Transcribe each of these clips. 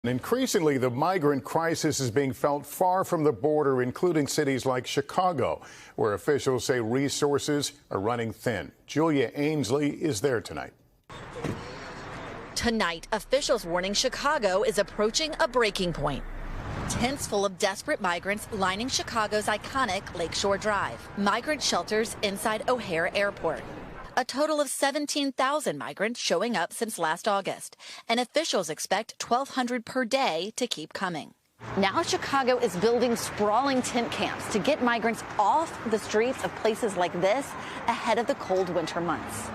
Increasingly, the migrant crisis is being felt far from the border, including cities like Chicago, where officials say resources are running thin. Julia Ainsley is there tonight. Tonight, officials warning Chicago is approaching a breaking point. Tents full of desperate migrants lining Chicago's iconic Lakeshore Drive. Migrant shelters inside O'Hare Airport. A total of 17,000 migrants showing up since last August, and officials expect 1,200 per day to keep coming. Now Chicago is building sprawling tent camps to get migrants off the streets of places like this ahead of the cold winter months.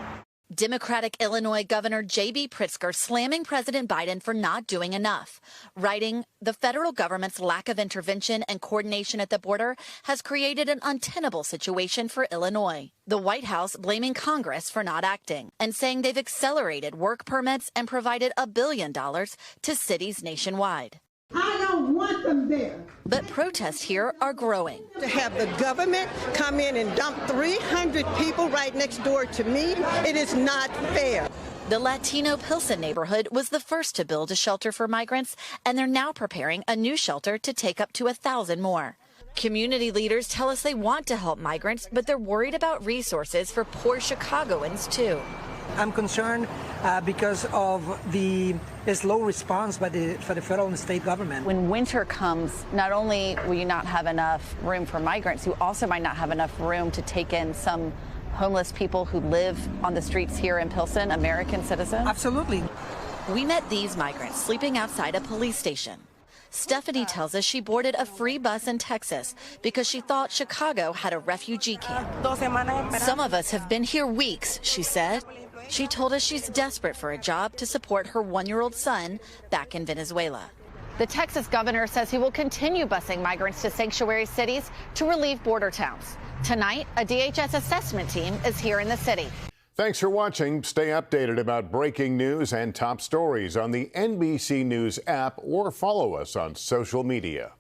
Democratic Illinois Governor J.B. Pritzker slamming President Biden for not doing enough, writing, "The federal government's lack of intervention and coordination at the border has created an untenable situation for Illinois." The White House blaming Congress for not acting and saying they've accelerated work permits and provided $1 billion to cities nationwide. I don't want them there. But protests here are growing. To have the government come in and dump 300 people right next door to me, it is not fair. The Latino Pilsen neighborhood was the first to build a shelter for migrants, and they're now preparing a new shelter to take up to 1,000 more. Community leaders tell us they want to help migrants, but they're worried about resources for poor Chicagoans, too. I'm concerned because of the slow response for the federal and state government. When winter comes, not only will you not have enough room for migrants, you also might not have enough room to take in some homeless people who live on the streets here in Pilsen, American citizens. Absolutely. We met these migrants sleeping outside a police station. Stephanie tells us she boarded a free bus in Texas because she thought Chicago had a refugee camp. Some of us have been here weeks, she said. She told us she's desperate for a job to support her 1-year-old son back in Venezuela. The Texas governor says he will continue busing migrants to sanctuary cities to relieve border towns. Tonight, a DHS assessment team is here in the city. Thanks for watching. Stay updated about breaking news and top stories on the NBC News app or follow us on social media.